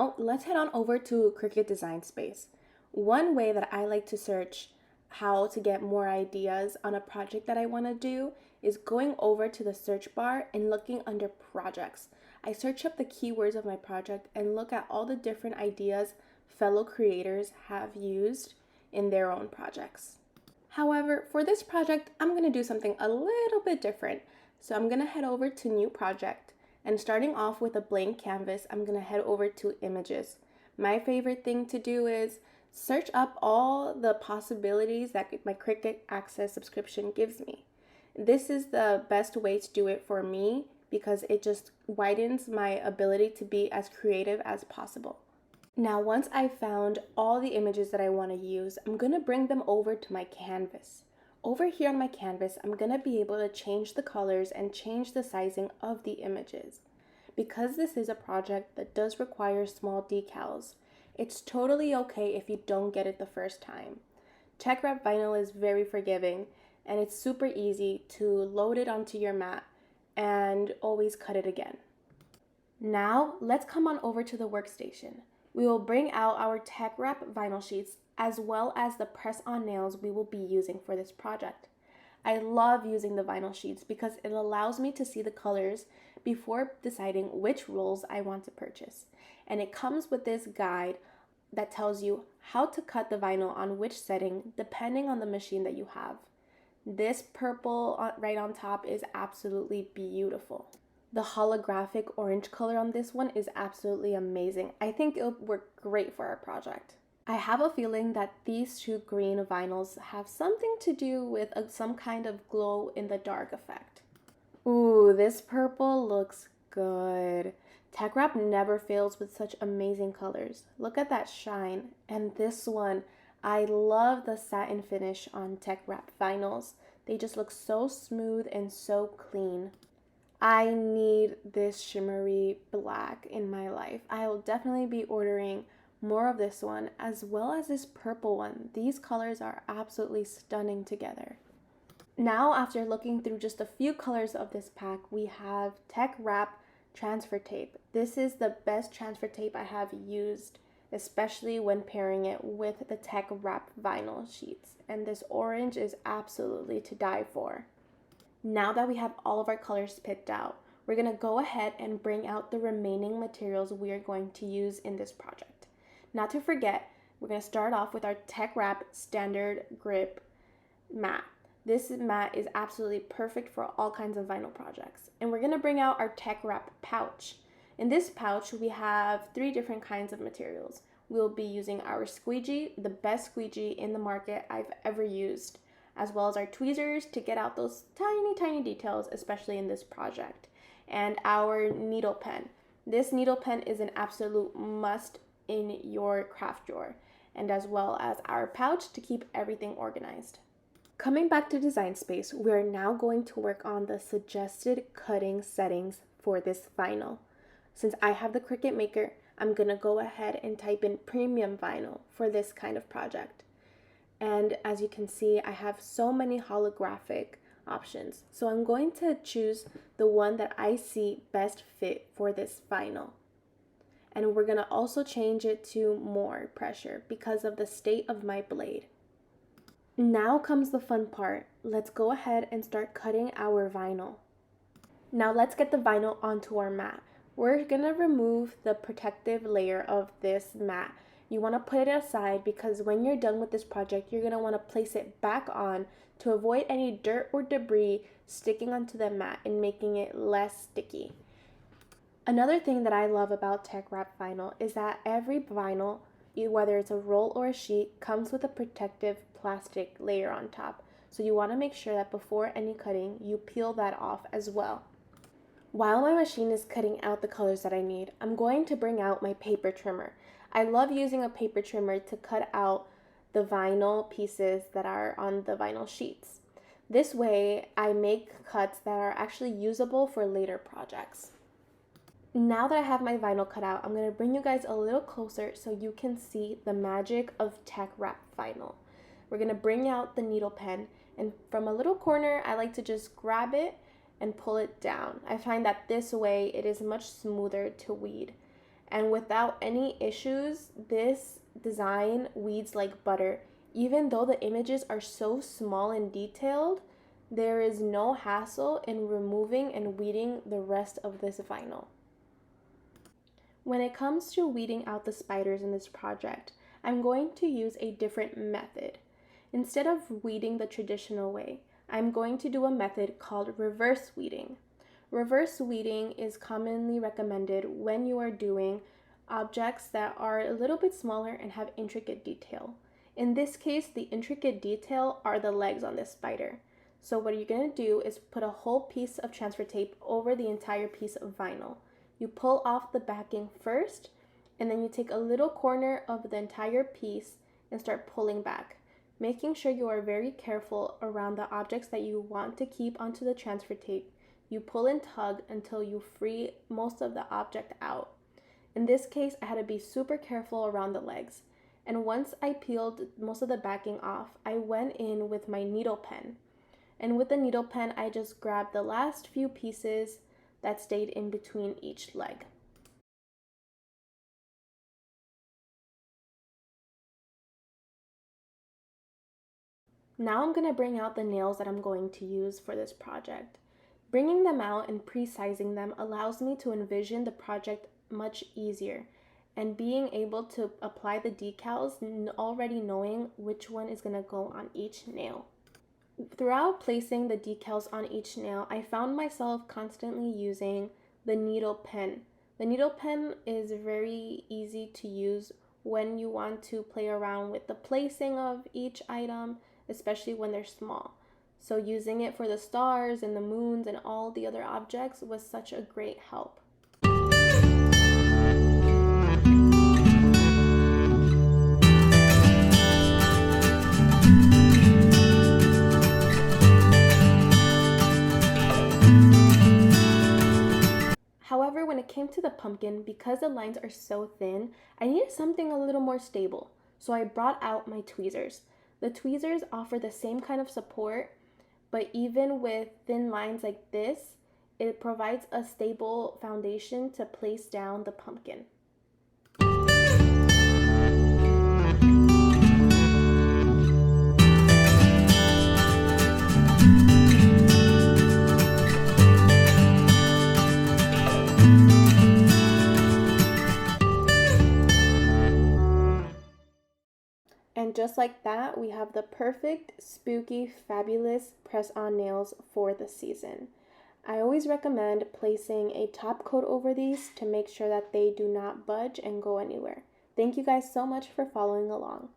Now, let's head on over to Cricut Design Space. One way that I like to search how to get more ideas on a project that I want to do is going over to the search bar and looking under projects. I search up the keywords of my project and look at all the different ideas fellow creators have used in their own projects. However, for this project, I'm going to do something a little bit different. So I'm going to head over to New Project, and starting off with a blank canvas, I'm going to head over to Images. My favorite thing to do is search up all the possibilities that my Cricut Access subscription gives me. This is the best way to do it for me because it just widens my ability to be as creative as possible. Now, once I've found all the images that I want to use, I'm going to bring them over to my canvas. Over here on my canvas, I'm going to be able to change the colors and change the sizing of the images. Because this is a project that does require small decals, it's totally okay if you don't get it the first time. Tech wrap vinyl is very forgiving, and it's super easy to load it onto your mat and always cut it again. Now, let's come on over to the workstation. We will bring out our tech wrap vinyl sheets as well as the press-on nails we will be using for this project. I love using the vinyl sheets because it allows me to see the colors before deciding which rolls I want to purchase. And it comes with this guide that tells you how to cut the vinyl on which setting depending on the machine that you have. This purple right on top is absolutely beautiful. The holographic orange color on this one is absolutely amazing. I think it'll work great for our project. I have a feeling that these two green vinyls have something to do with some kind of glow in the dark effect. Ooh, this purple looks good. Tech wrap never fails with such amazing colors. Look at that shine. And this one, I love the satin finish on tech wrap vinyls. They just look so smooth and so clean. I need this shimmery black in my life. I will definitely be ordering more of this one as well as this purple one. These colors are absolutely stunning together. Now, after looking through just a few colors of this pack, we have Tech Wrap transfer tape. This is the best transfer tape I have used, especially when pairing it with the Tech Wrap vinyl sheets. And this orange is absolutely to die for. Now that we have all of our colors picked out, we're going to go ahead and bring out the remaining materials we are going to use in this project. Not to forget, we're going to start off with our Tech Wrap standard grip mat. This mat is absolutely perfect for all kinds of vinyl projects. And we're going to bring out our Tech Wrap pouch. In this pouch, we have 3 different kinds of materials. We'll be using our squeegee, the best squeegee in the market I've ever used, as well as our tweezers to get out those tiny details, especially in this project, and our needle pen. This needle pen is an absolute must in your craft drawer, and as well as our pouch to keep everything organized. Coming back to Design Space, we're now going to work on the suggested cutting settings for this vinyl. Since I have the Cricut Maker, I'm gonna go ahead and type in premium vinyl for this kind of project. And as you can see, I have so many holographic options. So I'm going to choose the one that I see best fit for this vinyl. And we're gonna also change it to more pressure because of the state of my blade. Now comes the fun part. Let's go ahead and start cutting our vinyl. Now let's get the vinyl onto our mat. We're gonna remove the protective layer of this mat. You want to put it aside because when you're done with this project, you're going to want to place it back on to avoid any dirt or debris sticking onto the mat and making it less sticky. Another thing that I love about Tech Wrap vinyl is that every vinyl, whether it's a roll or a sheet, comes with a protective plastic layer on top. So you want to make sure that before any cutting, you peel that off as well. While my machine is cutting out the colors that I need, I'm going to bring out my paper trimmer. I love using a paper trimmer to cut out the vinyl pieces that are on the vinyl sheets. This way, I make cuts that are actually usable for later projects. Now that I have my vinyl cut out, I'm going to bring you guys a little closer so you can see the magic of Tech Wrap vinyl. We're going to bring out the needle pen, and from a little corner, I like to just grab it and pull it down. I find that this way it is much smoother to weed. And without any issues, this design weeds like butter. Even though the images are so small and detailed, there is no hassle in removing and weeding the rest of this vinyl. When it comes to weeding out the spiders in this project, I'm going to use a different method. Instead of weeding the traditional way, I'm going to do a method called reverse weeding. Reverse weeding is commonly recommended when you are doing objects that are a little bit smaller and have intricate detail. In this case, the intricate detail are the legs on this spider. So what you're going to do is put a whole piece of transfer tape over the entire piece of vinyl. You pull off the backing first, and then you take a little corner of the entire piece and start pulling back, making sure you are very careful around the objects that you want to keep onto the transfer tape. You pull and tug until you free most of the object out. In this case, I had to be super careful around the legs. And once I peeled most of the backing off, I went in with my needle pen. And with the needle pen, I just grabbed the last few pieces that stayed in between each leg. Now I'm going to bring out the nails that I'm going to use for this project. Bringing them out and pre-sizing them allows me to envision the project much easier, and being able to apply the decals already knowing which one is going to go on each nail. Throughout placing the decals on each nail, I found myself constantly using the needle pen. The needle pen is very easy to use when you want to play around with the placing of each item, especially when they're small. So using it for the stars and the moons and all the other objects was such a great help. However, when it came to the pumpkin, because the lines are so thin, I needed something a little more stable. So I brought out my tweezers. The tweezers offer the same kind of support, but even with thin lines like this, it provides a stable foundation to place down the pumpkin. And just like that, we have the perfect, spooky, fabulous press-on nails for the season. I always recommend placing a top coat over these to make sure that they do not budge and go anywhere. Thank you guys so much for following along.